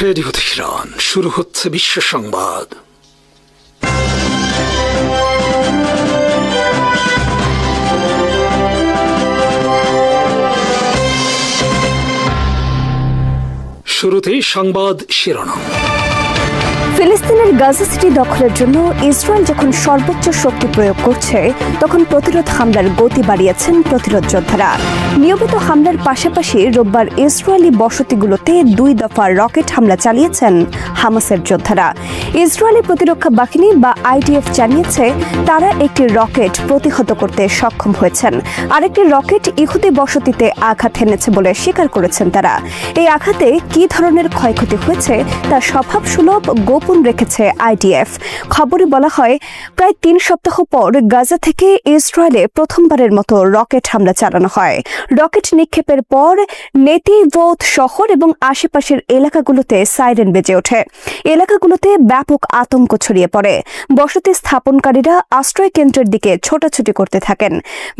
Radio Tehran, শুরু হচ্ছে বিশ্ব সংবাদ। শুরুতেই সংবাদ শিরোনাম। ফিলিস্তিনের গাজা সিটি দখলের জন্য ইসরায়েল যখন সর্বোচ্চ শক্তি প্রয়োগ করছে, তখন প্রতিরোধ হামলার গতি বাড়িয়েছেন প্রতিরোধ যোদ্ধারা। নিয়মিত হামলার পাশাপাশি রোববার ইসরায়েলি বসতিগুলোতে 2 দফা রকেট হামলা চালিয়েছেন হামাসের যোদ্ধারা। ইসরায়েলি প্রতিরক্ষা বাহিনী বা আইডিএফ জানিয়েছে তারা একটি রকেট প্রতিহত করতে সক্ষম হয়েছেন। আরেকটি রকেট ইহুদি বসতিতে আঘাত হেনেছে বলে স্বীকার করেছেন তারা। এই আঘাতে কি ধরনের ক্ষয়ক্ষতি হয়েছে তা স্বভাবসুলভ গোপন রেখেছে আইডিএফ। খবরে বলা হয়, প্রায় 3 সপ্তাহ পর গাজা থেকে ইসরায়েলে প্রথমবারের মতো রকেট হামলা চালানো হয়। রকেট নিক্ষেপের পর নেতিভোত শহর এবং আশেপাশের এলাকাগুলোতে সাইরেন বেজে ওঠে। এলাকাগুলোতে ব্যাপক আতঙ্ক ছড়িয়ে পড়ে। বসতি স্থাপনকারীরা আশ্রয় কেন্দ্রের দিকে ছোটাছুটি করতে থাকেন।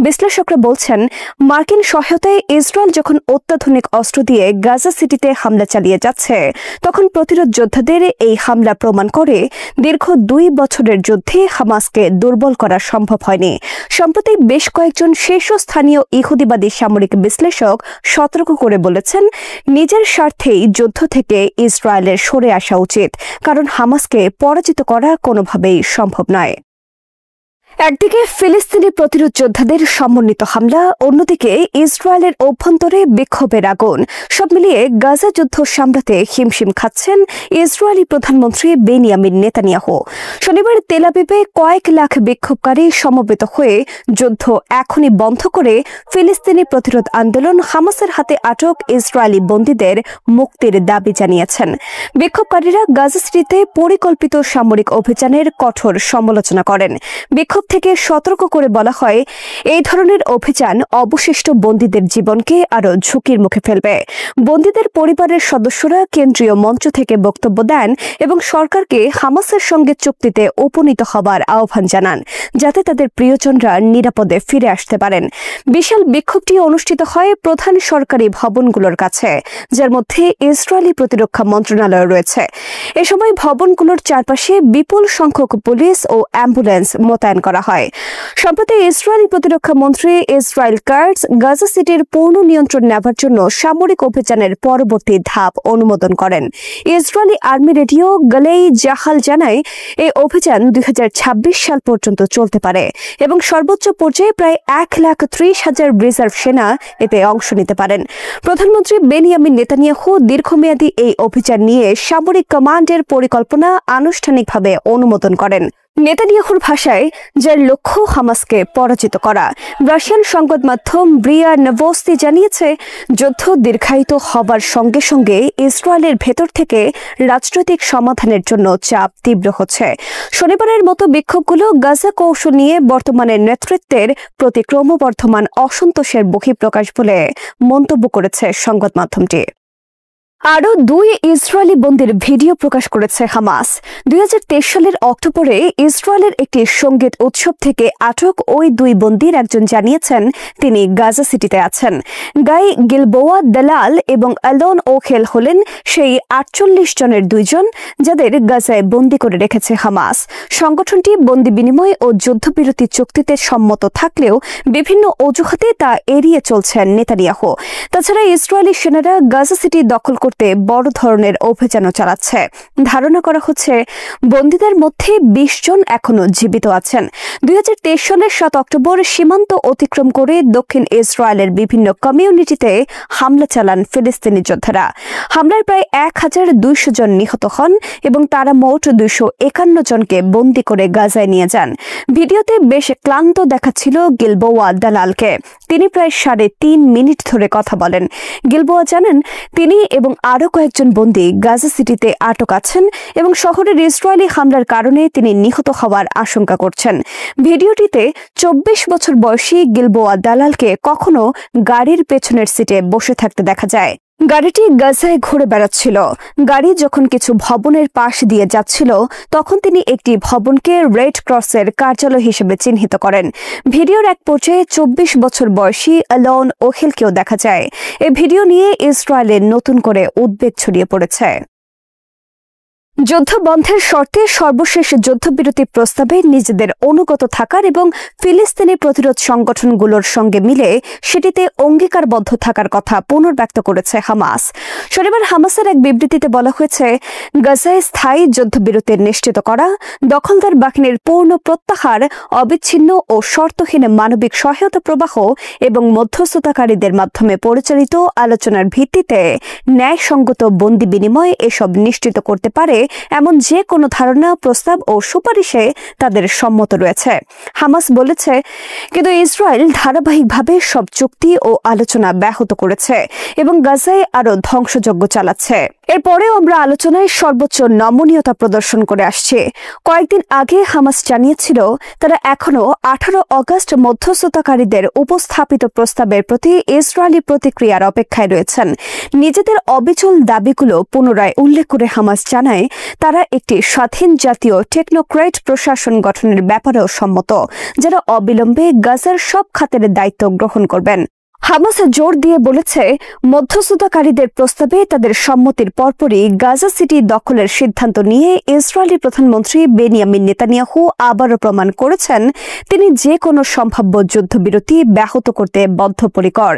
বিশ্লেষকরা বলছেন, মার্কিন সহায়তায় ইসরায়েল যখন অত্যাধুনিক অস্ত্র দিয়ে গাজা সিটিতে হামলা চালিয়ে যাচ্ছে, তখন প্রতিরোধ যোদ্ধাদের এই হামলা প্রমাণ করে দীর্ঘ 2 বছরের যুদ্ধে হামাসকে দুর্বল করা সম্ভব হয়নি। সম্প্রতি বেশ কয়েকজন শীর্ষস্থানীয় ইহুদিবাদী সামরিক বিশ্লেষক সতর্ক করে বলেছেন, নিজের স্বার্থেই যুদ্ধ থেকে ইসরায়েলের সরে আসা উচিত, কারণ হামাসকে পরাজিত করা কোনোভাবেই সম্ভব নয়। একদিকে ফিলিস্তিনি প্রতিরোধ যোদ্ধাদের সমন্বিত হামলা, অন্যদিকে ইসরায়েলের অভ্যন্তরে বিক্ষোভের আগুন। সব মিলিয়ে গাজা যুদ্ধ সামলাতে হিমশিম খাচ্ছেন ইসরায়েলি প্রধানমন্ত্রী বেনিয়ামিন নেতানিয়াহু। শনিবার তেল আবিবে কয়েক লাখ বিক্ষোভকারী সমবেত হয়ে যুদ্ধ এখনই বন্ধ করে ফিলিস্তিনি প্রতিরোধ আন্দোলন হামাসের হাতে আটক ইসরায়েলি বন্দীদের মুক্তির দাবি জানিয়েছেন। বিক্ষোভকারীরা গাজা সিটিতে পরিকল্পিত সামরিক অভিযানের কঠোর সমালোচনা করেন। বিক্ষোভ থেকে সতর্ক করে বলা হয়, এই ধরনের অভিযান অবশিষ্ট বন্দীদের জীবনকে আরও ঝুঁকির মুখে ফেলবে। বন্দীদের পরিবারের সদস্যরা কেন্দ্রীয় মঞ্চ থেকে বক্তব্য দেন এবং সরকারকে হামাসের সঙ্গে চুক্তিতে উপনীত হবার আহ্বান জানান, যাতে তাদের প্রিয়জনরা নিরাপদে ফিরে আসতে পারেন। বিশাল বিক্ষোভটি অনুষ্ঠিত হয় প্রধান সরকারি ভবনগুলোর কাছে, যার মধ্যে ইসরায়েলি প্রতিরক্ষা মন্ত্রণালয় রয়েছে। এ সময় ভবনগুলোর চারপাশে বিপুল সংখ্যক পুলিশ ও অ্যাম্বুলেন্স মোতায়েন করা হয়। সম্প্রতি ইসরায়েলি প্রতিরক্ষা মন্ত্রী ইসরায়েল কাটজ গাজা সিটির পূর্ণ নিয়ন্ত্রণ নেবার জন্য সামরিক অভিযানের পরবর্তী ধাপ অনুমোদন করেন। ইসরায়েলি আর্মি রেডিও গালেই জাহাল জানায়, এই অভিযান 2026 সাল পর্যন্ত চলতে পারে এবং সর্বোচ্চ পর্যায়ে প্রায় 1,30,000 রিজার্ভ সেনা এতে অংশ নিতে পারেন। প্রধানমন্ত্রী বেনিয়ামিন নেতানিয়াহু দীর্ঘমেয়াদী এই অভিযান নিয়ে সামরিক কমান্ডের পরিকল্পনা আনুষ্ঠানিকভাবে অনুমোদন করেন। নেতানিয়াহুর ভাষায়, যার লক্ষ্য হামাসকে পরাজিত করা। রাশিয়ান সংবাদ মাধ্যম ব্রিয়া নভোস্তি জানিয়েছে, যুদ্ধ দীর্ঘায়িত হবার সঙ্গে সঙ্গে ইসরায়েলের ভেতর থেকে রাজনৈতিক সমাধানের জন্য চাপ তীব্র হচ্ছে। শনিবারের মতো বিক্ষোভগুলো গাজা কৌশল নিয়ে বর্তমানের নেতৃত্বের প্রতি ক্রমবর্ধমান অসন্তোষের বহিঃপ্রকাশ বলে মন্তব্য করেছে সংবাদ মাধ্যমটি। আরও 2 ইসরায়েলি বন্দীর ভিডিও প্রকাশ করেছে হামাস। 2023 সালের অক্টোবরে ইসরায়েলের একটি সঙ্গীত উৎসব থেকে আটক ওই 2 বন্দীর একজন জানিয়েছেন তিনি গাজা সিটিতে আছেন। গাই গিলবোয়া দালাল এবং আলোন ওখেল হলেন সেই 48 জনের 2 জন যাদের গাজায় বন্দী করে রেখেছে হামাস। সংগঠনটি বন্দী বিনিময় ও যুদ্ধবিরতি চুক্তিতে সম্মত থাকলেও বিভিন্ন অজুহাতে তা এড়িয়ে চলছেন নেতানিয়াহু। তাছাড়া ইসরায়েলি সেনারা গাজা সিটি দখল করতে বড় ধরনের অভিযানও চালাচ্ছে। ধারণা করা হচ্ছে বন্দীদের মধ্যে 20 জন এখনো জীবিত আছেন। 2023 সালের 7 অক্টোবর সীমান্ত অতিক্রম করে দক্ষিণ ইসরায়েলের বিভিন্ন কমিউনিটিতে হামলা চালান ফিলিস্তিনি যোদ্ধারা। হামলায় প্রায় 1,200 জন নিহত হন এবং তারা মোট 251 জনকে বন্দী করে গাজায় নিয়ে যান। ভিডিওতে বেশ ক্লান্ত দেখাচ্ছিল গিলবোয়া দালালকে। তিনি প্রায় 3.5 মিনিট ধরে কথা বলেন। গিলবোয়া জানান, তিনি এবং আরও কয়েকজন বন্দী গাজা সিটিতে আটক আছেন এবং শহরের ইসরায়েলি হামলার কারণে তিনি নিহত হওয়ার আশঙ্কা করছেন। ভিডিওটিতে 24 বছর বয়সী গিলবোয়া দালালকে কখনো গাড়ির পেছনের সিটে বসে থাকতে দেখা যায়। গাড়িটি গাজায় ঘুরে বেড়াচ্ছিল। গাড়ি যখন কিছু ভবনের পাশ দিয়ে যাচ্ছিল, তখন তিনি একটি ভবনকে রেড ক্রসের কার্যালয় হিসেবে চিহ্নিত করেন। ভিডিওর এক পর্যায়ে 24 বছর বয়সী আলোন ওখেলকেও দেখা যায়। এই ভিডিও নিয়ে ইসরায়েলে নতুন করে উদ্বেগ ছড়িয়ে পড়েছে। যুদ্ধ বন্ধের শর্তে সর্বশেষ যুদ্ধবিরতি প্রস্তাবে নিজেদের অনুগত থাকার এবং ফিলিস্তিনি প্রতিরোধ সংগঠনগুলোর সঙ্গে মিলে সেটিতে অঙ্গীকারবদ্ধ থাকার কথা পুনর্ব্যক্ত করেছে হামাস। শনিবার হামাসের এক বিবৃতিতে বলা হয়েছে, গাজায় স্থায়ী যুদ্ধবিরতি নিশ্চিত করা, দখলদার বাহিনীর পূর্ণ প্রত্যাহার, অবিচ্ছিন্ন ও শর্তহীন মানবিক সহায়তা প্রবাহ এবং মধ্যস্থতাকারীদের মাধ্যমে পরিচালিত আলোচনার ভিত্তিতে ন্যায়সঙ্গত বন্দি বিনিময় এসব নিশ্চিত করতে পারে এমন যে কোনো ধারণা, প্রস্তাব ও সুপারিশে তাদের সম্মত রয়েছে। হামাস বলেছে, কিন্তু ইসরায়েল ধারাবাহিকভাবে সব চুক্তি ও আলোচনা ব্যাহত করেছে এবং গাজায় আরও ধ্বংসযজ্ঞ চালাচ্ছে। এরপরেও আমরা আলোচনায় সর্বোচ্চ নমনীয়তা প্রদর্শন করে আসছি। কয়েকদিন আগে হামাস জানিয়েছিল তারা এখনও 18 অগস্ট মধ্যস্থতাকারীদের উপস্থাপিত প্রস্তাবের প্রতি ইসরায়েলি প্রতিক্রিয়ার অপেক্ষায় রয়েছেন। নিজেদের অবিচল দাবিগুলো পুনরায় উল্লেখ করে হামাস জানায় তারা একটি স্বাধীন জাতীয় টেকনোক্রেট প্রশাসন গঠনের ব্যাপারেও সম্মত, যারা অবিলম্বে গাজার সব খাতের দায়িত্ব গ্রহণ করবেন। হামাস জোর দিয়ে বলেছে, মধ্যস্থতাকারীদের প্রস্তাবে তাদের সম্মতির পরপরই গাজা সিটি দখলের সিদ্ধান্ত নিয়ে ইসরায়েলি প্রধানমন্ত্রী বেনিয়ামিন নেতানিয়াহু আবারও প্রমাণ করেছেন তিনি যে কোনো সম্ভাব্য যুদ্ধবিরতি ব্যাহত করতে বদ্ধপরিকর।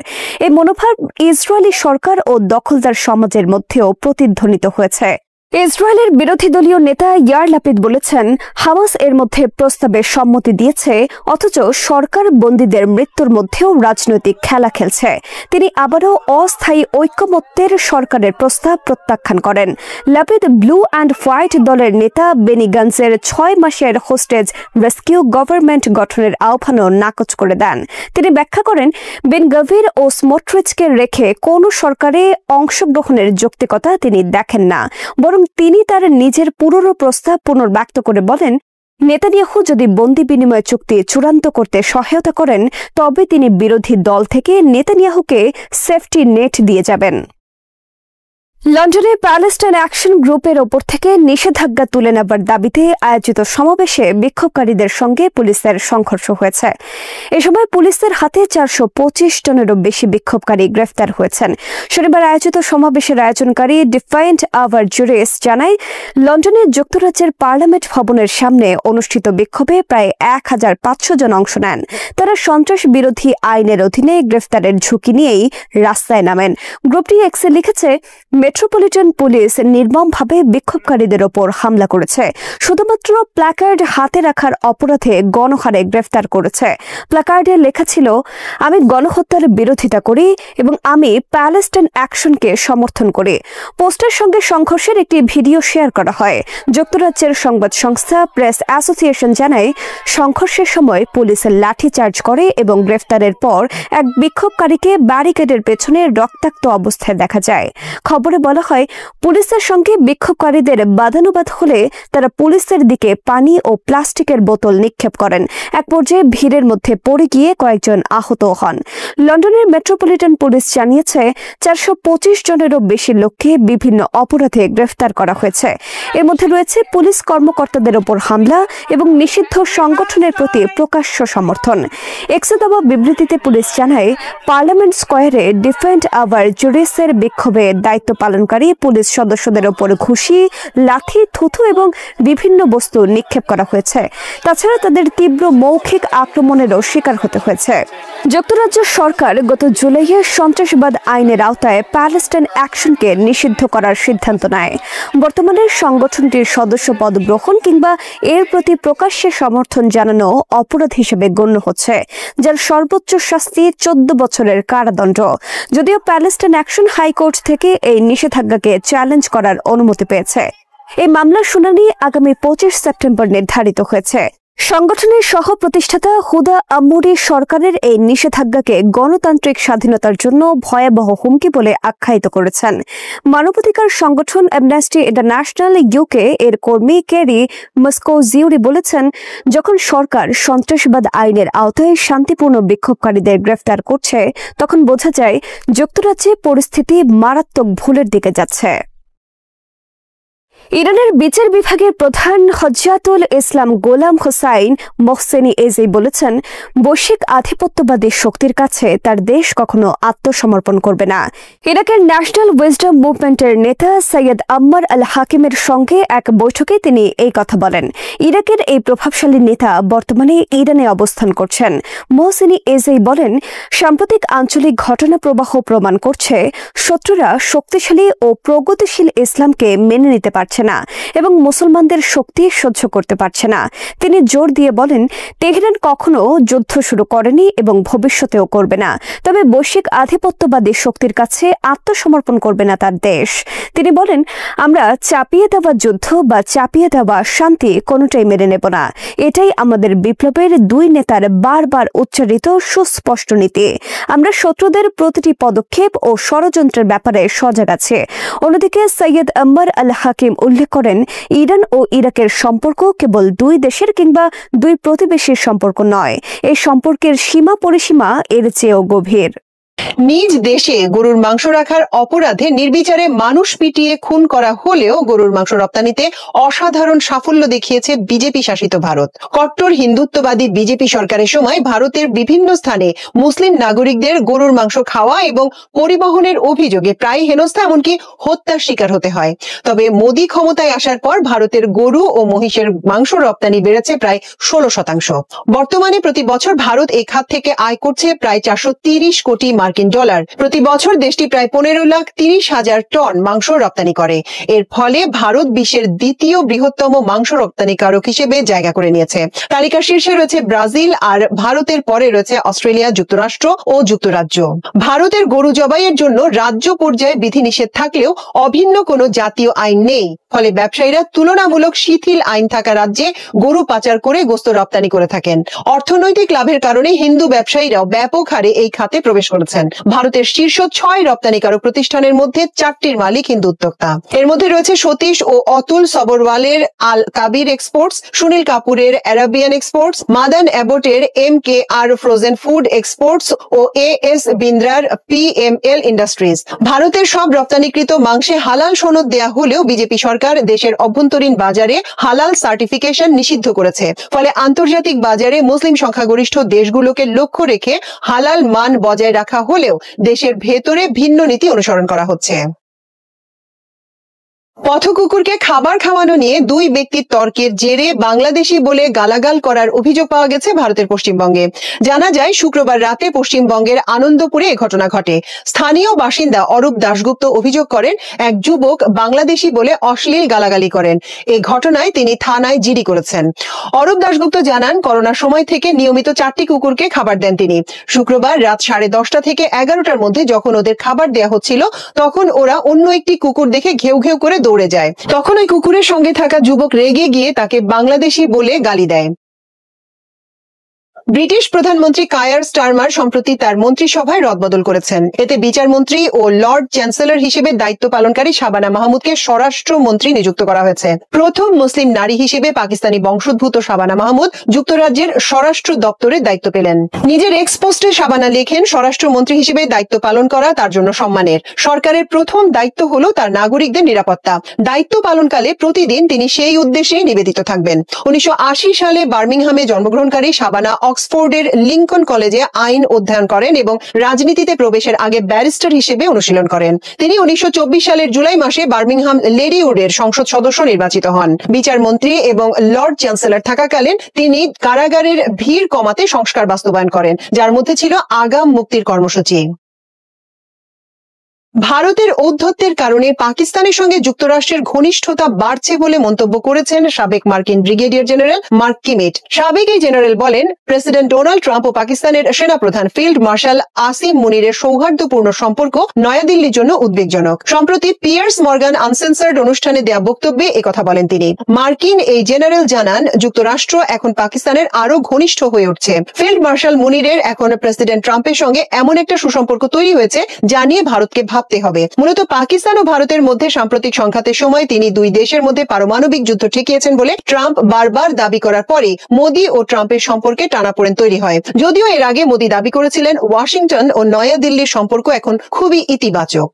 এই মনোভাব ইসরায়েলি সরকার ও দখলদার সমাজের মধ্যেও প্রতিধ্বনিত হয়েছে। ইসরায়েলের বিরোধী দলীয় নেতা ইয়ার লাপিদ বলেছেন, হামাস এর মধ্যে প্রস্তাবে সম্মতি দিয়েছে, অথচ সরকার বন্দীদের মৃত্যুর মধ্যেও রাজনৈতিক খেলা খেলছে। তিনি আবারও অস্থায়ী ঐকমত্যের সরকারের প্রস্তাব প্রত্যাখ্যান করেন। লাপিদ ব্লু অ্যান্ড হোয়াইট দলের নেতা বেনি গান্সের 6 মাসের হোস্টেজ রেস্কিউ গভর্নমেন্ট গঠনের আহ্বানও নাকচ করে দেন। তিনি ব্যাখ্যা করেন, বেন গাভির ও স্মোট্রিচকে রেখে কোনো সরকারে অংশগ্রহণের যৌক্তিকতা তিনি দেখেন না, বরং তিনি তার নিজের পুরনো প্রস্তাব পুনর্ব্যক্ত করে বলেন, নেতানিয়াহু যদি বন্দি বিনিময় চুক্তি চূড়ান্ত করতে সহায়তা করেন তবে তিনি বিরোধী দল থেকে নেতানিয়াহুকে সেফটি নেট দিয়ে যাবেন। লন্ডনে প্যালেস্টাইন অ্যাকশন গ্রুপের ওপর থেকে নিষেধাজ্ঞা তুলে নেবার দাবিতে আয়োজিত সমাবেশে বিক্ষোভকারীদের সঙ্গে পুলিশের সংঘর্ষ হয়েছে। এ সময় পুলিশের হাতে 425 জনেরও বেশি বিক্ষোভকারী গ্রেফতার হয়েছেন। শনিবার আয়োজিত সমাবেশের আয়োজনকারী ডিফাইন্ড আওয়ার জুরিস জানায়, লন্ডনে যুক্তরাজ্যের পার্লামেন্ট ভবনের সামনে অনুষ্ঠিত বিক্ষোভে প্রায় 1500 জন অংশ নেন। তারা সন্ত্রাস বিরোধী আইনের অধীনে গ্রেফতারের ঝুঁকি নিয়েই রাস্তায় নামেন। গ্রুপটি এক্সে লিখেছে, মেট্রোপলিটন পুলিশ নির্মমভাবে বিক্ষোভকারীদের ওপর হামলা করেছে, শুধুমাত্র প্ল্যাকার্ড হাতে রাখার অপরাধে গণহারে গ্রেফতার করেছে। প্ল্যাকার্ডে লেখা ছিল, আমি গণহত্যার বিরোধিতা করি এবং আমি প্যালেস্টাইন অ্যাকশনকে সমর্থন করি। পোস্টের সঙ্গে সংঘর্ষের একটি ভিডিও শেয়ার করা হয়। যুক্তরাজ্যের সংবাদ সংস্থা প্রেস অ্যাসোসিয়েশন জানায়, সংঘর্ষের সময় পুলিশ লাঠিচার্জ করে এবং গ্রেফতারের পর এক বিক্ষোভকারীকে ব্যারিকেডের পেছনে রক্তাক্ত অবস্থায় দেখা যায়। খবরে বলা হয়, পুলিশের সঙ্গে বিক্ষোভকারীদের বাদানুবাদ হলে তারা পুলিশের দিকে পানি ও প্লাস্টিকের বোতল নিক্ষেপ করেন। এক পর্যায়ে ভিড়ের মধ্যে পড়ে গিয়ে কয়েকজন আহত হন। লন্ডনের মেট্রোপলিটন পুলিশ জানিয়েছে, 425 জনেরও বেশি লোককে বিভিন্ন অপরাধে গ্রেফতার করা হয়েছে। এর মধ্যে রয়েছে পুলিশ কর্মকর্তাদের ওপর হামলা এবং নিষিদ্ধ সংগঠনের প্রতি প্রকাশ্য সমর্থন। এক্সে দেওয়া বিবৃতিতে পুলিশ জানায়, পার্লামেন্ট স্কয়ারে ডিফেন্ড আওয়ার জুরিসের বিক্ষোভে দায়িত্ব পালনকারী পুলিশ সদস্যদের ওপর ঘুষি, লাঠি, থুথু এবং বিভিন্ন বস্তু নিক্ষেপ করা হয়েছে। তাছাড়া তাদের তীব্র মৌখিক আক্রমণেরও শিকার হতে হয়েছে। যুক্তরাজ্য সরকার গত জুলাইয়ে সন্ত্রাসবাদ আইনের আওতায় প্যালেস্টাইন অ্যাকশনকে নিষিদ্ধ করার সিদ্ধান্ত নেয়। বর্তমানে সংগঠনটির সদস্য পদ গ্রহণ কিংবা এর প্রতি প্রকাশ্যে সমর্থন জানানো অপরাধ হিসেবে গণ্য হচ্ছে, যার সর্বোচ্চ শাস্তি 14 বছরের কারাদণ্ড। যদিও প্যালেস্টাইন অ্যাকশন হাইকোর্ট থেকে এই নিষেধাজ্ঞাকে চ্যালেঞ্জ করার অনুমতি পেয়েছে। এই মামলার শুনানি আগামী 25 সেপ্টেম্বর নির্ধারিত হয়েছে। সংগঠনের সহ প্রতিষ্ঠাতা হুদা আম্মুরি সরকারের এই নিষেধাজ্ঞাকে গণতান্ত্রিক স্বাধীনতার জন্য ভয়াবহ হুমকি বলে আখ্যায়িত করেছেন। মানবাধিকার সংগঠন অ্যামনেস্টি ইন্টারন্যাশনাল ইউকে এর কর্মী কেরি মস্কোজিউরি বলেছেন, যখন সরকার সন্ত্রাসবাদ আইনের আওতায় শান্তিপূর্ণ বিক্ষোভকারীদের গ্রেফতার করছে তখন বোঝা যায় যুক্তরাজ্যে পরিস্থিতি মারাত্মক ভুলের দিকে যাচ্ছে। ইরানের বিচার বিভাগের প্রধান হজ্জাতুল ইসলাম গোলাম হোসাইন মোহসেনি এজেই বলেছেন, বৈশ্বিক আধিপত্যবাদী শক্তির কাছে তার দেশ কখনো আত্মসমর্পণ করবে না। ইরাকের ন্যাশনাল উইজডম মুভমেন্টের নেতা সৈয়দ আম্মার আল হাকিমের সঙ্গে এক বৈঠকে তিনি এই কথা বলেন। ইরাকের এই প্রভাবশালী নেতা বর্তমানে ইরানে অবস্থান করছেন। মোহসেনি এজেই বলেন, সাম্প্রতিক আঞ্চলিক ঘটনা প্রবাহ প্রমাণ করছে শত্রুরা শক্তিশালী ও প্রগতিশীল ইসলামকে মেনে নিতে পারছে না এবং মুসলমানদের শক্তি সহ্য করতে পারছে না। তিনি জোর দিয়ে বলেন, তেহরান কখনো যুদ্ধ শুরু করেনি এবং ভবিষ্যতেও করবে না, তবে বৈশ্বিক আধিপত্যবাদী শক্তির কাছে আত্মসমর্পণ করবে না তার দেশ। তিনি বলেন, আমরা চাপিয়ে দেওয়া যুদ্ধ বা চাপিয়ে দেওয়া শান্তি কোনোটাই মেনে নেব না। এটাই আমাদের বিপ্লবের দুই নেতার বারবার উচ্চারিত সুস্পষ্ট নীতি। আমরা শত্রুদের প্রতিটি পদক্ষেপ ও ষড়যন্ত্রের ব্যাপারে সজাগ আছে। অন্যদিকে সৈয়দ আম্মার আল হাকিম উল্লেখ করেন, ইরান ও ইরাকের সম্পর্ক কেবল দুই দেশের কিংবা দুই প্রতিবেশীর সম্পর্ক নয়, এই সম্পর্কের সীমা পরিসীমা এর চেয়েও গভীর। নিজ দেশে গরুর মাংস রাখার অপরাধে নির্বিচারে মানুষ পিটিয়ে খুন করা হলেও গরুর মাংস রপ্তানিতে অসাধারণ সাফল্য দেখিয়েছে বিজেপি শাসিত ভারত। কট্টর হিন্দুত্ববাদী বিজেপি সরকারের সময় ভারতের বিভিন্ন স্থানে মুসলিম নাগরিকদের গরুর মাংস খাওয়া এবং পরিবহনের অভিযোগে প্রায় হেনস্থা এমনকি হত্যার শিকার হতে হয়। তবে মোদী ক্ষমতায় আসার পর ভারতের গরু ও মহিষের মাংস রপ্তানি বেড়েছে প্রায় 16%। বর্তমানে প্রতি বছর ভারত এই খাত থেকে আয় করছে প্রায় 430 কোটি মার্কিন ডলার। প্রতি বছর দেশটি প্রায় 15,30,000 টন মাংস রপ্তানি করে। এর ফলে ভারত বিশ্বের দ্বিতীয় বৃহত্তম মাংস রপ্তানিকারক হিসেবে জায়গা করে নিয়েছে। তালিকার শীর্ষে রয়েছে ব্রাজিল, আর ভারতের পরে রয়েছে অস্ট্রেলিয়া, যুক্তরাষ্ট্র ও যুক্তরাজ্য। ভারতের গরু জবাইয়ের জন্য রাজ্য পর্যায়ে বিধিনিষেধ থাকলেও অভিন্ন কোনো জাতীয় আইন নেই। ফলে ব্যবসায়ীরা তুলনামূলক শিথিল আইন থাকা রাজ্যে গরু পাচার করে গোশত রপ্তানি করে থাকেন। অর্থনৈতিক লাভের কারণে হিন্দু ব্যবসায়ীরাও ব্যাপক হারে এই খাতে প্রবেশ করেছেন। ভারতের শীর্ষ 6 রপ্তানিকারক প্রতিষ্ঠানের মধ্যে 4টির মালিক হিন্দু উদ্যোক্তা। এর মধ্যে রয়েছে সতীশ ও অতুল সবরওয়ালের আল কাবির এক্সপোর্টস, সুনীল কাপুরের অ্যারাবিয়ান এক্সপোর্টস, মাদান অ্যাবটের MKR ফ্রোজেন ফুড এক্সপোর্টস ও AS বিন্দ্রার PML ইন্ডাস্ট্রিজ। ভারতের সব রপ্তানিকৃত মাংসে হালাল সনদ দেয়া হলেও বিজেপি সরকার দেশের অভ্যন্তরীণ বাজারে হালাল সার্টিফিকেশন নিষিদ্ধ করেছে। ফলে আন্তর্জাতিক বাজারে মুসলিম সংখ্যাগরিষ্ঠ দেশগুলোকে লক্ষ্য রেখে হালাল মান বজায় রাখা হলেও দেশের ভেতরে ভিন্ন নীতি অনুসরণ করা হচ্ছে। পথকুকুরকে খাবার খাওয়ানো নিয়ে দুই ব্যক্তির তর্কের জেরে বাংলাদেশি বলে গালাগাল করার অভিযোগ পাওয়া গেছে ভারতের পশ্চিমবঙ্গে। জানা যায়, শুক্রবার রাতে পশ্চিমবঙ্গের আনন্দপুরে এ ঘটনা ঘটে। স্থানীয় বাসিন্দা অরূপ দাশগুপ্ত অভিযোগ করেন, এক যুবক বাংলাদেশি বলে অশ্লীল গালাগালি করেন। এই ঘটনায় তিনি থানায় জিডি করেছেন। অরূপ দাশগুপ্ত জানান, করোনার সময় থেকে নিয়মিত 4টি কুকুরকে খাবার দেন তিনি। শুক্রবার রাত 10:30 থেকে 11টার মধ্যে যখন ওদের খাবার দেয়া হচ্ছিল, তখন ওরা অন্য একটি কুকুর দেখে ঘেউ ঘেউ করে দৌড়ে যায়। তখন ওই কুকুরের সঙ্গে থাকা যুবক রেগে গিয়ে তাকে বাংলাদেশি বলে গালি দেয়। ব্রিটিশ প্রধানমন্ত্রী কায়ার স্টারমার সম্প্রতি তার মন্ত্রিসভায় রদবদল করেছেন। এতে বিচারমন্ত্রী ও লর্ড চ্যান্সেলর হিসেবে দায়িত্ব পালনকারী শাবানা মাহমুদকে স্বরাষ্ট্রমন্ত্রী নিযুক্ত করা হয়েছে। প্রথম মুসলিম নারী হিসেবে পাকিস্তানি বংশোদ্ভূত শাবানা মাহমুদ যুক্তরাজ্যের স্বরাষ্ট্র দপ্তরে দায়িত্ব পেলেন। নিজের এক্স পোস্টে শাবানা লেখেন, স্বরাষ্ট্রমন্ত্রী হিসেবে দায়িত্ব পালন করা তার জন্য সম্মানের। সরকারের প্রথম দায়িত্ব হলো তার নাগরিকদের নিরাপত্তা। দায়িত্ব পালনকালে প্রতিদিন তিনি সেই উদ্দেশ্যেই নিবেদিত থাকবেন। 1980 সালে বার্মিংহামে জন্মগ্রহণকারী শাবানা অক্সফোর্ডের লিঙ্কন কলেজে আইন অধ্যয়ন করেন এবং রাজনীতিতে প্রবেশের আগে ব্যারিস্টার হিসেবে অনুশীলন করেন। তিনি 1924 সালের জুলাই মাসে বার্মিংহাম লেডিউডের সংসদ সদস্য নির্বাচিত হন। বিচারমন্ত্রী এবং লর্ড চ্যান্সেলর থাকাকালীন তিনি কারাগারের ভিড় কমাতে সংস্কার বাস্তবায়ন করেন, যার মধ্যে ছিল আগাম মুক্তির কর্মসূচি। ভারতের ঔদ্ধত্যের কারণে পাকিস্তানের সঙ্গে যুক্তরাষ্ট্রের ঘনিষ্ঠতা বাড়ছে বলে মন্তব্য করেছেন সাবেক মার্কিন ব্রিগেডিয়ার জেনারেল মার্ক কিমিট। সাবেক এই জেনারেল বলেন, প্রেসিডেন্ট ডোনাল্ড ট্রাম্প ও পাকিস্তানের সেনাপ্রধান ফিল্ড মার্শাল আসিম মুনিরের সৌহার্দ্যপূর্ণ সম্পর্ক নয়াদিল্লির জন্য উদ্বেগজনক। সম্প্রতি পিয়ার্স মর্গান আনসেন্সার্ড অনুষ্ঠানে দেয়া বক্তব্যে একথা বলেন তিনি। মার্কিন এই জেনারেল জানান, যুক্তরাষ্ট্র এখন পাকিস্তানের আরো ঘনিষ্ঠ হয়ে উঠছে। ফিল্ড মার্শাল মুনিরের এখন প্রেসিডেন্ট ট্রাম্পের সঙ্গে এমন একটা সুসম্পর্ক তৈরি হয়েছে যা নিয়ে ভারতকে ভাবতে হবে। মূলত পাকিস্তান ও ভারতের মধ্যে সাম্প্রতিক সংঘাতের সময় তিনি দুই দেশের মধ্যে পারমাণবিক যুদ্ধ ঠেকিয়েছেন বলে ট্রাম্প বারবার দাবি করার পরে মোদি ও ট্রাম্পের সম্পর্কে টানাপোড়েন তৈরি হয়। যদিও এর আগে মোদি দাবি করেছিলেন, ওয়াশিংটন ও নয়াদিল্লির সম্পর্ক এখন খুবই ইতিবাচক।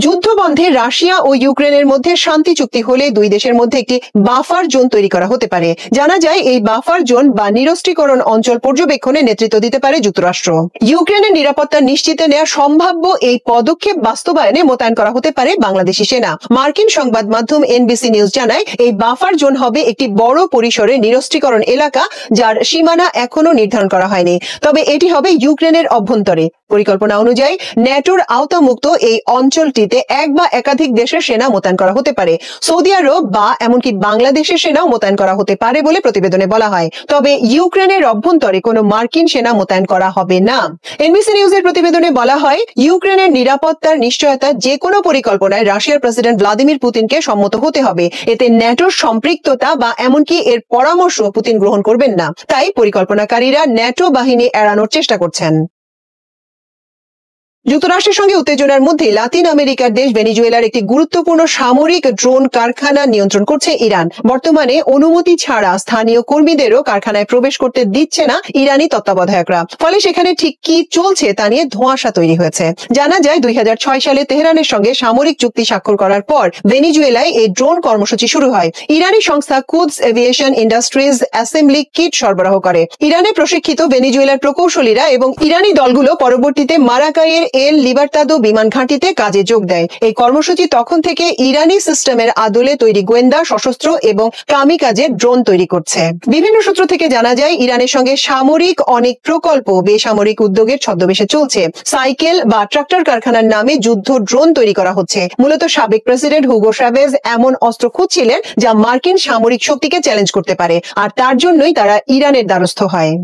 যুদ্ধবন্ধে রাশিয়া ও ইউক্রেনের মধ্যে শান্তি চুক্তি হলে দুই দেশের মধ্যে একটি বাফার জোন তৈরি করা হতে পারে। জানা যায় এই বাফার জোন বা নিরস্ত্রীকরণ অঞ্চল পর্যবেক্ষণে নেতৃত্ব দিতে পারে যুক্তরাষ্ট্র। ইউক্রেনের নিরাপত্তা নিশ্চিতে নেওয়া সম্ভাব্য এই পদক্ষেপ বাস্তবায়নে মোতায়েন করা হতে পারে বাংলাদেশি সেনা। মার্কিন সংবাদ মাধ্যম এনবিসি নিউজ জানায় এই বাফার জোন হবে একটি বড় পরিসরে নিরস্ত্রীকরণ এলাকা যার সীমানা এখনো নির্ধারণ করা হয়নি, তবে এটি হবে ইউক্রেনের অভ্যন্তরে। পরিকল্পনা অনুযায়ী ন্যাটোর আওতামুক্ত এই অঞ্চলটিতে এক বা একাধিক দেশের সেনা মোতায়েন করা হতে পারে। সৌদি আরব বা এমনকি বাংলাদেশের সেনাও মোতায়েন করা হতে পারে বলে প্রতিবেদনে বলা হয়, তবে ইউক্রেনের অভ্যন্তরে কোনো মার্কিন সেনা মোতায়েন করা হবে না। এনবিসি নিউজের প্রতিবেদনে বলা হয়, ইউক্রেনের নিরাপত্তার নিশ্চয়তা যে কোনো পরিকল্পনায় রাশিয়ার প্রেসিডেন্ট ভ্লাদিমির পুতিনকে সম্মত হতে হবে। এতে ন্যাটোর সম্পৃক্ততা বা এমনকি এর পরামর্শ পুতিন গ্রহণ করবেন না। তাই পরিকল্পনাকারীরা ন্যাটো বাহিনী এড়ানোর চেষ্টা করছেন। যুক্তরাষ্ট্রের সঙ্গে উত্তেজনার মধ্যে লাতিন আমেরিকার দেশ ভেনেজুয়েলার একটি গুরুত্বপূর্ণ সামরিক ড্রোন কারখানা নিয়ন্ত্রণ করছে ইরান। বর্তমানে অনুমতি ছাড়া স্থানীয় কর্মীদেরও কারখানায় প্রবেশ করতে দিচ্ছে না ইরানি তত্ত্বাবধায়করা। ফলে সেখানে ঠিক কি চলছে তা নিয়ে ধোঁয়াশা তৈরি হয়েছে। জানা যায় 2006 সালে তেহরানের সঙ্গে সামরিক চুক্তি স্বাক্ষর করার পর ভেনেজুয়েলায় এই ড্রোন কর্মসূচি শুরু হয়। ইরানি সংস্থা কুদস এভিয়েশন ইন্ডাস্ট্রিজ অ্যাসেম্বলি কিট সরবরাহ করে। ইরানে প্রশিক্ষিত ভেনেজুয়েলার প্রকৌশলীরা এবং ইরানি দলগুলো পরবর্তীতে মারাকাইয়ের এল লিবার্তাদো বিমান ঘাঁটিতে কাজে যোগ দেয়। এই কর্মসূচি তখন থেকে ইরানি সিস্টেমের আদলে তৈরি গোয়েন্দা, সশস্ত্র এবং কামিকাজে ড্রোন তৈরি করছে। বিভিন্ন সূত্র থেকে জানা যায় ইরানের সঙ্গে সামরিক অনেক প্রকল্প বেসামরিক উদ্যোগের ছদ্মবেশে চলছে। সাইকেল বা ট্রাক্টর কারখানার নামে যুদ্ধ ড্রোন তৈরি করা হচ্ছে। মূলত সাবেক প্রেসিডেন্ট হুগো চাভেজ এমন অস্ত্র খুঁজছিলেন যা মার্কিন সামরিক শক্তিকে চ্যালেঞ্জ করতে পারে, আর তার জন্যই তারা ইরানের দ্বারস্থ হয়।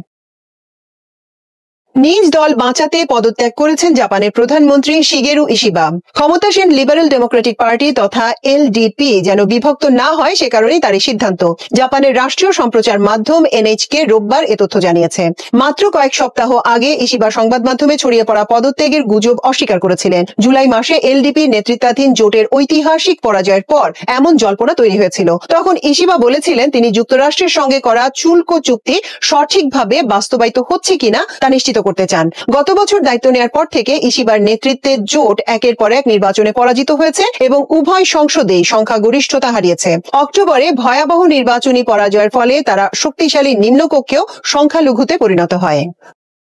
নিজ দল বাঁচাতে পদত্যাগ করেছেন জাপানের প্রধানমন্ত্রী শিগেরু ইশিবা। ক্ষমতাসীন লিবারেল ডেমোক্রেটিক পার্টি তথা এলডিপি যেন বিভক্ত না হয় সে কারণেই তার এই সিদ্ধান্ত। জাপানের রাষ্ট্রীয় সম্প্রচার মাধ্যম এনএইচকে রোববার এ তথ্য জানিয়েছে। মাত্র কয়েক সপ্তাহ আগে ইশিবা সংবাদ মাধ্যমে ছড়িয়ে পড়া পদত্যাগের গুজব অস্বীকার করেছিলেন। জুলাই মাসে এলডিপি নেতৃত্বাধীন জোটের ঐতিহাসিক পরাজয়ের পর এমন জল্পনা তৈরি হয়েছিল। তখন ইশিবা বলেছিলেন তিনি যুক্তরাষ্ট্রের সঙ্গে করা শুল্ক চুক্তি সঠিকভাবে বাস্তবায়িত হচ্ছে কিনা তা নিশ্চিত করতে চান। গত বছর দায়িত্ব নেওয়ার পর থেকে ইশিবার নেতৃত্বে জোট একের পর এক নির্বাচনে পরাজিত হয়েছে এবং উভয় সংসদেই সংখ্যাগরিষ্ঠতা হারিয়েছে। অক্টোবরে ভয়াবহ নির্বাচনী পরাজয়ের ফলে তারা শক্তিশালী নিম্নকক্ষেও সংখ্যালঘুতে পরিণত হয়।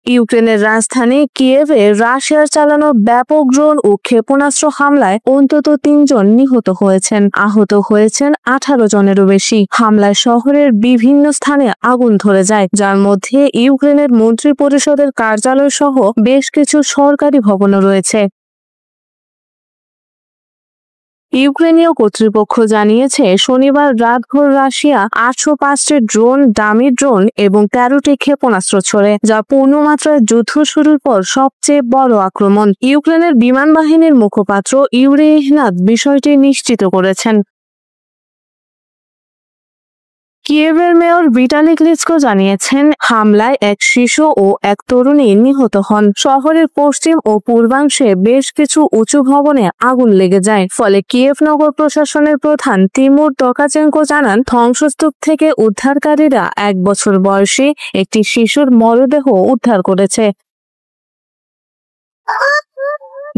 ইউক্রেনের রাজধানী কিয়েভে রাশিয়ার চালানো ব্যাপক ড্রোন ও ক্ষেপণাস্ত্র হামলায় অন্তত 3 জন নিহত হয়েছেন, আহত হয়েছেন 18 জনেরও বেশি। হামলায় শহরের বিভিন্ন স্থানে আগুন ধরে যায়, যার মধ্যে ইউক্রেনের মন্ত্রী পরিষদের কার্যালয় সহ বেশ কিছু সরকারি ভবনও রয়েছে। ইউক্রেনীয় কর্তৃপক্ষ জানিয়েছে শনিবার রাতভর রাশিয়া 805টি ড্রোন, ডামি ড্রোন এবং 13টি ক্ষেপণাস্ত্র ছোড়ে, যা পূর্ণমাত্রায় যুদ্ধ শুরুর পর সবচেয়ে বড় আক্রমণ। ইউক্রেনের বিমান বাহিনীর মুখপাত্র ইউরি ইহনাত বিষয়টি নিশ্চিত করেছেন। কিয়েভের মেয়র ভিটালি ক্লিচকো জানিয়েছেন হামলায় এক শিশু ও এক তরুণী নিহত হন। শহরের পশ্চিম ও পূর্বাংশে বেশ কিছু উঁচু ভবনে আগুন লেগে যায়। ফলে কিয়েভ নগর প্রশাসনের প্রধান তিমুর তোকাচেঙ্কো জানান ধ্বংসস্তূপ থেকে উদ্ধারকারীরা 1 বছর বয়সী একটি শিশুর মরদেহ উদ্ধার করেছে।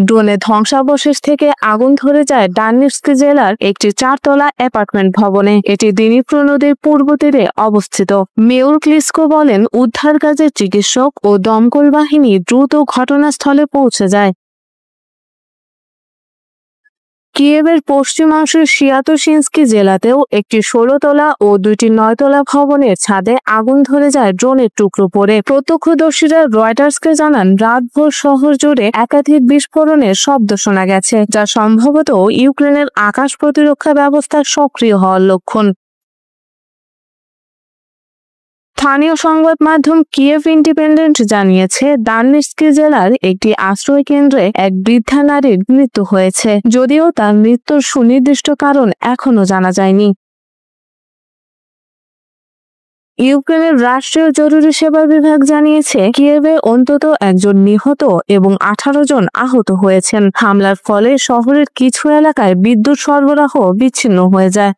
ড্রোনে ধ্বংসাবশেষ থেকে আগুন ধরে যায় ডানেটস্ক জেলার একটি 4তলা অ্যাপার্টমেন্ট ভবনে। এটি দিনিপ্রো নদীর পূর্ব তীরে অবস্থিত। মেয়র ক্লিচকো বলেন উদ্ধার কাজে চিকিৎসক ও দমকল বাহিনী দ্রুত ঘটনাস্থলে পৌঁছে যায়। কিয়েভের পশ্চিমাংশের শিয়াতোশিন্সকি জেলাতেও একটি 16তলা ও 2টি 9তলা ভবনের ছাদে আগুন ধরে যায় ড্রোনের টুকরো পড়ে। প্রত্যক্ষদর্শীরা রয়টার্সকে জানান রাতভর শহর জুড়ে একাধিক বিস্ফোরণের শব্দ শোনা গেছে, যা সম্ভবত ইউক্রেনের আকাশ প্রতিরক্ষা ব্যবস্থার সক্রিয় হওয়ার লক্ষণ। স্থানীয় সংবাদ মাধ্যম কিয়েভ ইন্ডিপেন্ডেন্ট জানিয়েছে দানেটস্ক জেলার একটি আশ্রয় কেন্দ্রে এক বৃদ্ধা নারীর মৃত্যু হয়েছে, যদিও তার মৃত্যুর সুনির্দিষ্ট কারণ এখনো জানা যায়নি। ইউক্রেনের রাষ্ট্রীয় জরুরি সেবা বিভাগ জানিয়েছে কিয়েভে অন্তত 1 জন নিহত এবং 18 জন আহত হয়েছেন। হামলার ফলে শহরের কিছু এলাকায় বিদ্যুৎ সরবরাহ বিচ্ছিন্ন হয়ে যায়।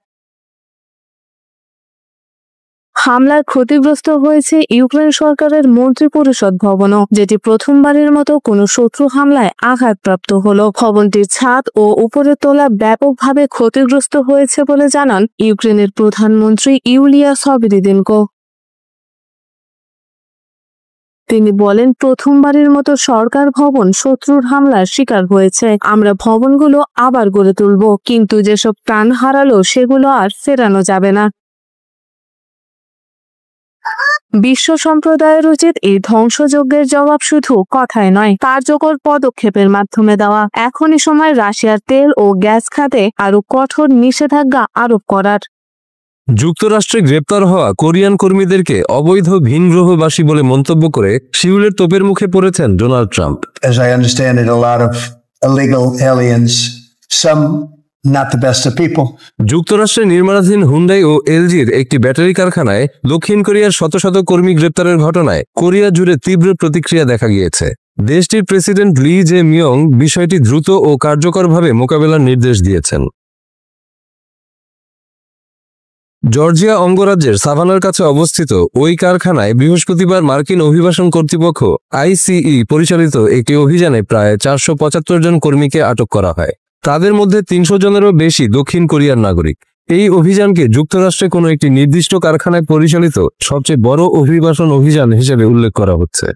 হামলায় ক্ষতিগ্রস্ত হয়েছে ইউক্রেন সরকারের মন্ত্রিপরিষদ ভবনও, যেটি প্রথমবারের মতো কোনো শত্রু হামলায় আঘাতপ্রাপ্ত হলো। ভবনটির ছাদ ও উপরের তলা ব্যাপকভাবে ক্ষতিগ্রস্ত হয়েছে বলে জানান ইউক্রেনের প্রধানমন্ত্রী ইউলিয়া সভরিদেনকো। তিনি বলেন, প্রথমবারের মতো সরকার ভবন শত্রুর হামলার শিকার হয়েছে। আমরা ভবনগুলো আবার গড়ে তুলব, কিন্তু যেসব প্রাণ হারালো সেগুলো আর ফেরানো যাবে না। বিশ্ব সম্প্রদায়ের উচিত এই ধ্বংসযজ্ঞের জবাব শুধু কথায় নয়, কার্যকর পদক্ষেপের মাধ্যমে দেওয়া। এখনই সময় রাশিয়ার তেল ও গ্যাস খাতে আরো কঠোর নিষেধাজ্ঞা আরোপ করার। যুক্তরাষ্ট্রে গ্রেপ্তার হওয়া কোরিয়ান কর্মীদেরকে অবৈধ ভিনগ্রহবাসী বলে মন্তব্য করে শিউলের তোপের মুখে পড়েছেন Donald Trump. As I understand it, a lot of illegal aliens, some not the best of people. যুক্তরাষ্ট্রে নির্মাণাধীন হুন্ডাই ও এলজির একটি ব্যাটারি কারখানায় দক্ষিণ কোরিয়ার শত শত কর্মী গ্রেপ্তারের ঘটনায় কোরিয়া জুড়ে তীব্র প্রতিক্রিয়া দেখা গিয়েছে। দেশটির প্রেসিডেন্ট লি জে মিয়ং বিষয়টি দ্রুত ও কার্যকরভাবে মোকাবেলার নির্দেশ দিয়েছেন। জর্জিয়া অঙ্গরাজ্যের সাভানার কাছে অবস্থিত ওই কারখানায় বৃহস্পতিবার মার্কিন অভিবাসন কর্তৃপক্ষ আইসিই পরিচালিত একটি অভিযানে প্রায় 475 জন কর্মীকে আটক করা হয়। তাদের মধ্যে 300 জনেরও বেশি দক্ষিণ কোরিয়ার নাগরিক। এই অভিযানকে যুক্তরাষ্ট্রে কোনো একটি নির্দিষ্ট কারখানায় পরিচালিত সবচেয়ে বড় অভিবাসন অভিযান হিসেবে উল্লেখ করা হচ্ছে।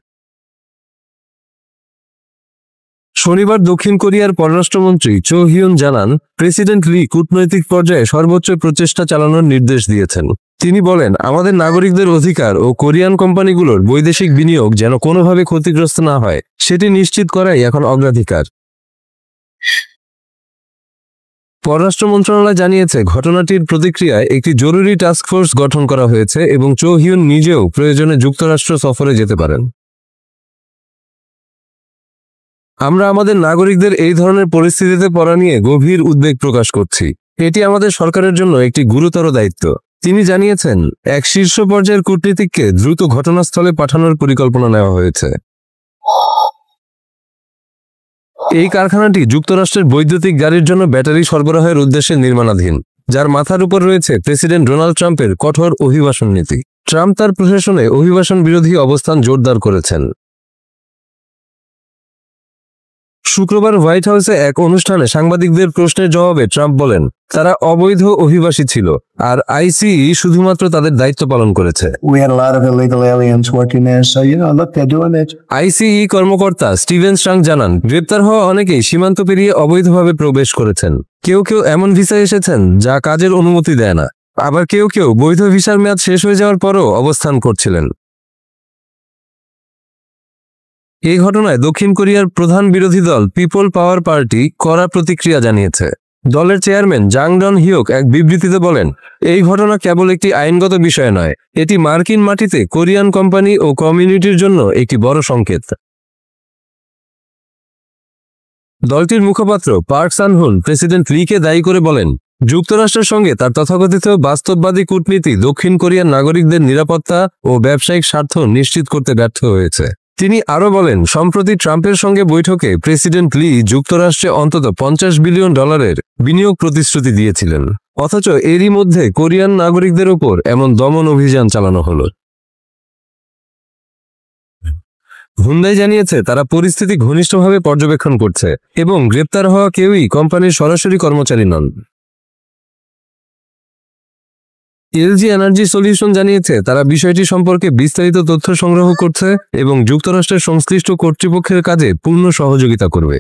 শনিবার দক্ষিণ কোরিয়ার পররাষ্ট্রমন্ত্রী চো হিউন জানান, প্রেসিডেন্ট লি কূটনৈতিক পর্যায়ে সর্বোচ্চ প্রচেষ্টা চালানোর নির্দেশ দিয়েছেন। তিনি বলেন, আমাদের নাগরিকদের অধিকার ও কোরিয়ান কোম্পানিগুলোর বৈদেশিক বিনিয়োগ যেন কোনোভাবে ক্ষতিগ্রস্ত না হয় সেটি নিশ্চিত করাই এখন অগ্রাধিকার। পররাষ্ট্র মন্ত্রণালয় জানিয়েছে, ঘটনাটির প্রতিক্রিয়ায় একটি জরুরি টাস্কফোর্স গঠন করা হয়েছে এবং চো হিউন নিজেও প্রয়োজনে যুক্তরাষ্ট্র সফরে যেতে পারেন। আমরা আমাদের নাগরিকদের এই ধরনের পরিস্থিতিতে পড়া নিয়ে গভীর উদ্বেগ প্রকাশ করছি। এটি আমাদের সরকারের জন্য একটি গুরুতর দায়িত্ব। তিনি জানিয়েছেন, এক শীর্ষ পর্যায়ের কূটনীতিককে দ্রুত ঘটনাস্থলে পাঠানোর পরিকল্পনা নেওয়া হয়েছে। এই কারখানাটি যুক্তরাষ্ট্রের বৈদ্যুতিক গাড়ির জন্য ব্যাটারি সরবরাহের উদ্দেশ্যে নির্মাণাধীন, যার মাথার উপর রয়েছে প্রেসিডেন্ট ডোনাল্ড ট্রাম্পের কঠোর অভিবাসন নীতি। ট্রাম্প তার প্রশাসনে অভিবাসন বিরোধী অবস্থান জোরদার করেছেন। শুক্রবার হোয়াইট হাউসে এক অনুষ্ঠানে সাংবাদিকদের প্রশ্নের জবাবে ট্রাম্প বলেন, তারা অবৈধ অভিবাসী ছিল আর আইসিই শুধুমাত্র তাদের দায়িত্ব পালন করেছে। We had a lot of illegal aliens working there, so look, they're doing it. আইসিই কর্মকর্তা স্টিভেন স্ট্রাং জানান, গ্রেপ্তার হওয়া অনেকেই সীমান্ত পেরিয়ে অবৈধভাবে প্রবেশ করেছেন। কেউ কেউ এমন ভিসায় এসেছেন যা কাজের অনুমতি দেয় না, আবার কেউ কেউ বৈধ ভিসার মেয়াদ শেষ হয়ে যাওয়ার পরও অবস্থান করছিলেন। এই ঘটনায় দক্ষিণ কোরিয়ার প্রধান বিরোধী দল পিপল পাওয়ার পার্টি কড়া প্রতিক্রিয়া জানিয়েছে। দলের চেয়ারম্যান জাং ডন হিওক এক বিবৃতিতে বলেন, এই ঘটনা কেবল একটি আইনগত বিষয় নয়, এটি মার্কিন মাটিতে কোরিয়ান কোম্পানি ও কমিউনিটির জন্য একটি বড় সংকেত। দলটির মুখপাত্র পার্ক সান-হুন প্রেসিডেন্ট লিকে দায়ী করে বলেন, যুক্তরাষ্ট্রের সঙ্গে তার তথাকথিত বাস্তববাদী কূটনীতি দক্ষিণ কোরিয়ার নাগরিকদের নিরাপত্তা ও ব্যবসায়িক স্বার্থ নিশ্চিত করতে ব্যর্থ হয়েছে। তিনি আরও বলেন, সম্প্রতি ট্রাম্পের সঙ্গে বৈঠকে প্রেসিডেন্ট লি যুক্তরাষ্ট্রে অন্তত $50 বিলিয়ন বিনিয়োগ প্রতিশ্রুতি দিয়েছিলেন, অথচ এরই মধ্যে কোরিয়ান নাগরিকদের ওপর এমন দমন অভিযান চালানো হলো। হুন্ডাই জানিয়েছে, তারা পরিস্থিতি ঘনিষ্ঠভাবে পর্যবেক্ষণ করছে এবং গ্রেপ্তার হওয়া কেউই কোম্পানির সরাসরি কর্মচারী নন। এলজি এনার্জি সলিউশন জানিয়েছে, তারা বিষয়টি সম্পর্কে বিস্তারিত তথ্য সংগ্রহ করছে এবং যুক্তরাষ্ট্রের সংশ্লিষ্ট কর্তৃপক্ষের কাজে পূর্ণ সহযোগিতা করবে।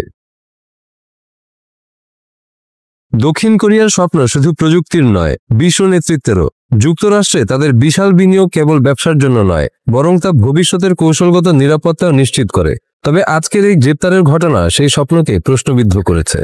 দক্ষিণ কোরিয়ার স্বপ্ন শুধু প্রযুক্তির নয়, বিশ্ব নেতৃত্বেরও। যুক্তরাষ্ট্রে তাদের বিশাল বিনিয়োগ কেবল ব্যবসার জন্য নয়, বরং তা ভবিষ্যতের কৌশলগত নিরাপত্তাও নিশ্চিত করে। তবে আজকের এই গ্রেপ্তারের ঘটনা সেই স্বপ্নকে প্রশ্নবিদ্ধ করেছে।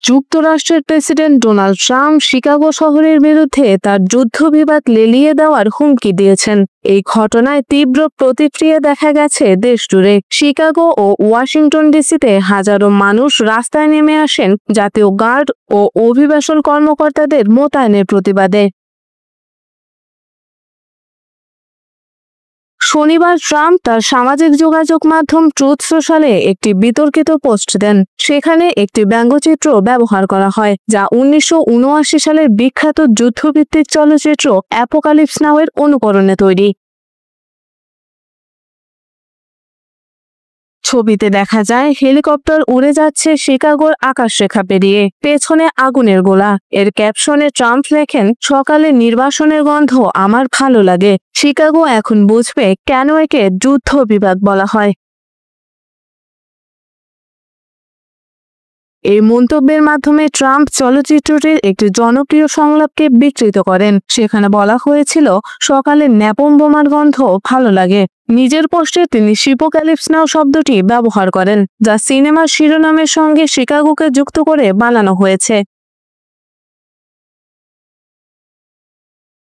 যুক্তরাষ্ট্রের প্রেসিডেন্ট ডোনাল্ড ট্রাম্প শিকাগো শহরের বিরুদ্ধে তার যুদ্ধবিবাদ লেলিয়ে দেওয়ার হুমকি দিয়েছেন। এই ঘটনায় তীব্র প্রতিক্রিয়া দেখা গেছে দেশ জুড়ে। শিকাগো ও ওয়াশিংটন ডিসিতে হাজারো মানুষ রাস্তায় নেমে আসেন জাতীয় গার্ড ও অভিবাসন কর্মকর্তাদের মোতায়েনের প্রতিবাদে। শনিবার ট্রাম্প তার সামাজিক যোগাযোগ মাধ্যম ট্রুথ সোশ্যালে একটি বিতর্কিত পোস্ট দেন। সেখানে একটি ব্যঙ্গচিত্র ব্যবহার করা হয়, যা 1979 সালের বিখ্যাত যুদ্ধভিত্তিক চলচ্চিত্র অ্যাপোকালিপস নাও-এর অনুকরণে তৈরি। ছবিতে দেখা যায় হেলিকপ্টার উড়ে যাচ্ছে শিকাগোর আকাশরেখা পেরিয়ে, পেছনে আগুনের গোলা। এর ক্যাপশনে ট্রাম্প লেখেন, সকালে নির্বাসনের গন্ধ আমার ভালো লাগে। শিকাগো এখন বুঝবে কেন একে যুদ্ধ বিভাগ বলা হয়। এই মন্তব্যের মাধ্যমে ট্রাম্প চলচ্চিত্রটির একটি জনপ্রিয় সংলাপকে বিকৃত করেন। সেখানে বলা হয়েছিল, সকালে ন্যাপম বোমার গন্ধ ভালো লাগে। নিজের পোস্টে তিনি শিপোক্যালিপস নাও শব্দটি ব্যবহার করেন, যা সিনেমার শিরোনামের সঙ্গে শিকাগোকে যুক্ত করে বানানো হয়েছে।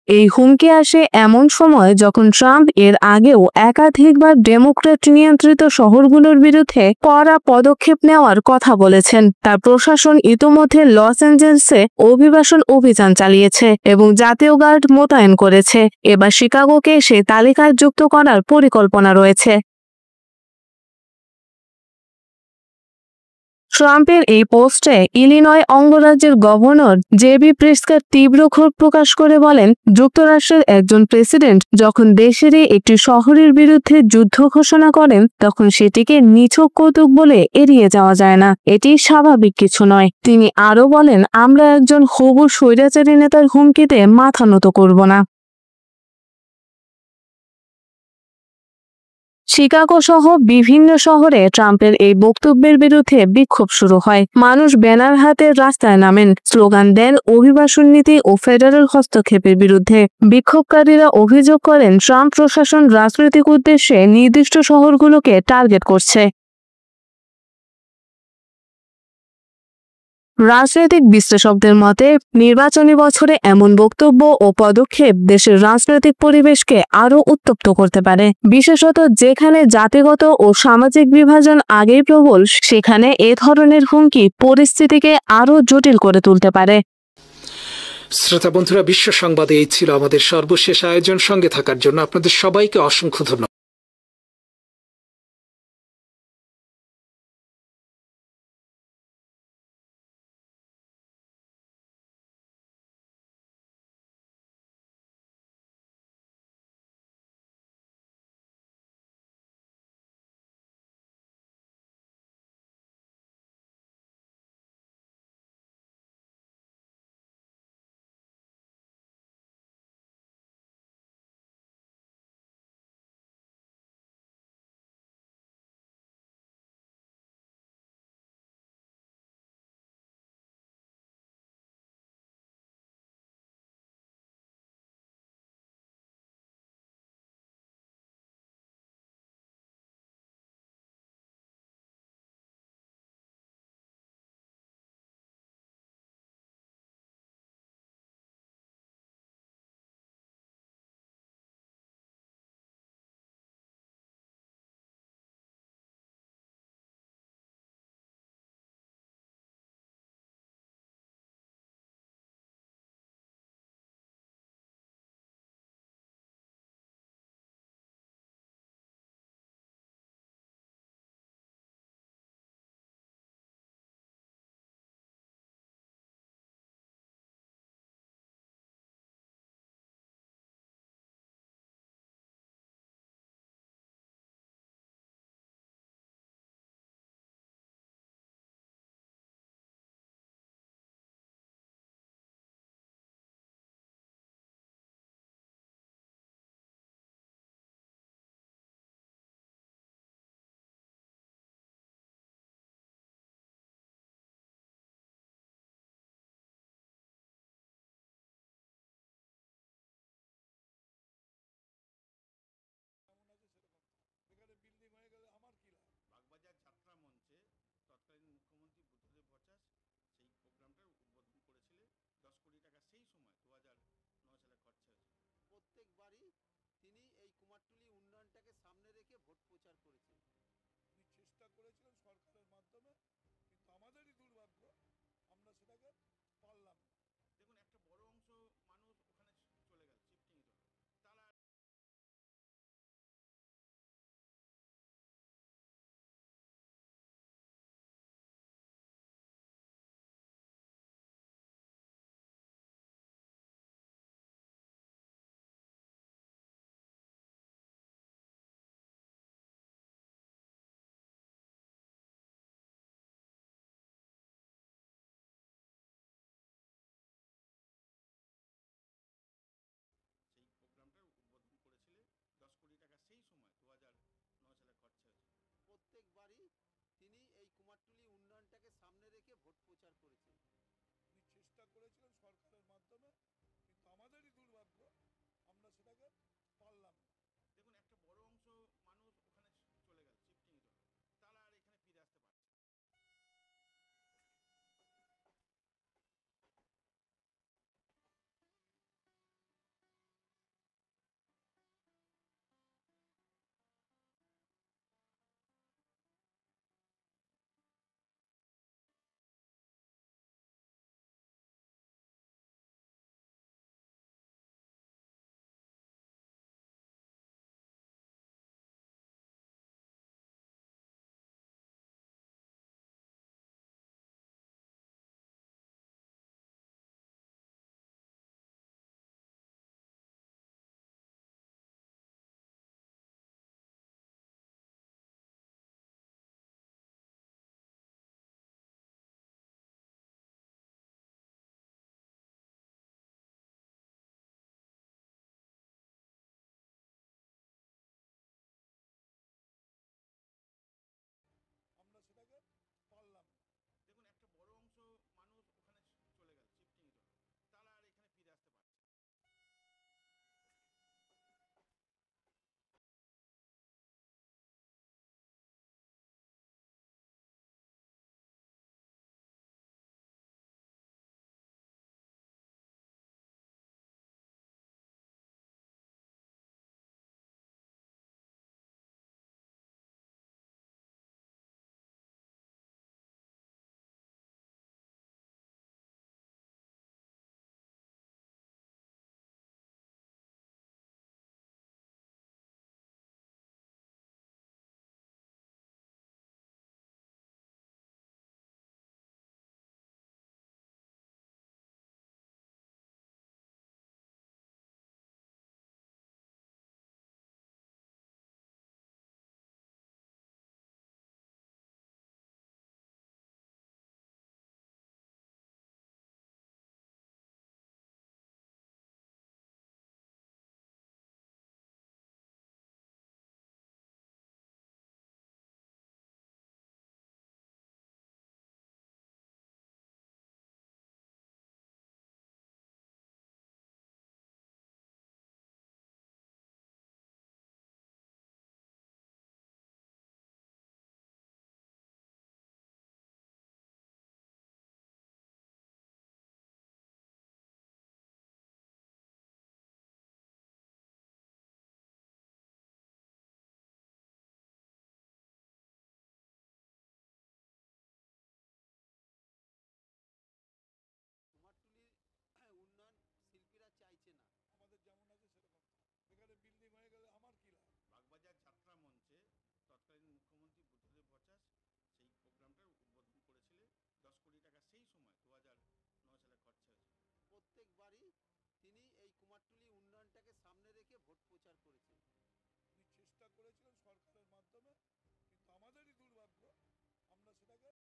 এই হুমকি আসে এমন সময় যখন ট্রাম্প এর আগেও একাধিকবার ডেমোক্র্যাট নিয়ন্ত্রিত শহরগুলোর বিরুদ্ধে কড়া পদক্ষেপ নেওয়ার কথা বলেছেন। তার প্রশাসন ইতোমধ্যে লস অ্যাঞ্জেলেসে অভিবাসন অভিযান চালিয়েছে এবং জাতীয় গার্ড মোতায়েন করেছে। এবার শিকাগোকে সে তালিকায় যুক্ত করার পরিকল্পনা রয়েছে। ট্রাম্পের এই পোস্টে ইলিনয় অঙ্গরাজ্যের গভর্নর জেবি প্রিটস্কার তীব্র ক্ষোভ প্রকাশ করে বলেন, যুক্তরাষ্ট্রের একজন প্রেসিডেন্ট যখন দেশেরই একটি শহরের বিরুদ্ধে যুদ্ধ ঘোষণা করেন, তখন সেটিকে নিছক কৌতুক বলে এড়িয়ে যাওয়া যায় না। এটি স্বাভাবিক কিছু নয়। তিনি আরও বলেন, আমরা একজন হবু স্বৈরাচারী নেতার হুমকিতে মাথা নত করব না। শিকাগো সহ বিভিন্ন শহরে ট্রাম্পের এই বক্তব্যের বিরুদ্ধে বিক্ষোভ শুরু হয়। মানুষ ব্যানার হাতে রাস্তায় নামেন, স্লোগান দেন অভিবাসন নীতি ও ফেডারেল হস্তক্ষেপের বিরুদ্ধে। বিক্ষোভকারীরা অভিযোগ করেন, ট্রাম্প প্রশাসন রাজনৈতিক উদ্দেশ্যে নির্দিষ্ট শহরগুলোকে টার্গেট করছে। রাজনৈতিক বিশ্লেষকদের মতে, নির্বাচনী বছরে এমন বক্তব্য ও পদক্ষেপ দেশের রাজনৈতিক পরিবেশকে আরও উত্তপ্ত করতে পারে। বিশেষত যেখানে জাতিগত ও সামাজিক বিভাজন আগেই প্রবল, সেখানে এ ধরনের হুমকি পরিস্থিতিকে আরও জটিল করে তুলতে পারে। শ্রোতা বন্ধুরা, বিশ্ব সংবাদে এই ছিল আমাদের সর্বশেষ আয়োজন। সঙ্গে থাকার জন্য আপনাদের সবাইকে অসংখ্য ধন্যবাদ। ভোট প্রচার করেছে। উনি চেষ্টা করেছিলেন সরকারের মাধ্যমে, কিন্তু আমাদেরই দুর্ভাগ্য আমরা সেটাকে পারলাম না। দেখুন, একটা বড় অংশ মানুষ ওখানে চলে গেল, শিফটিং চলে, তারা আর এখানে ফিরে আসতে পারছে না। আমরা সেটাকে পারলাম না। দেখুন, একটা বড় অংশ মানুষ ওখানে চলে গেল, শিফটিং চলে, তারা আর এখানে ফিরে আসতে পারছে না। কুমারটুলির উন্নয়ন শিল্পীরা চাইছে না। আমাদের যেমন আছে সেরকম এখানে বিল্ডিং হয়ে গেলে আমার কি লাভ? বাগবাজার যাত্রা মঞ্চে তৎকালীন মুখ্যমন্ত্রী বুদ্ধদেব ভট্টাচার্য সেই প্রোগ্রামটার উদ্বোধন করেছিলেন। 10 কোটি টাকা সেই সময় 2009 সালে খরচা হয়েছিল। প্রত্যেকবারই তিনি এই কুমারটুলি উন্নয়নটাকে সামনে রেখে ভোট প্রচার করেছেন। উনি চেষ্টা করেছিলেন সরকারের মাধ্যমে, কিন্তু আমাদেরই দুর্ভাগ্য আমরা সেটাকে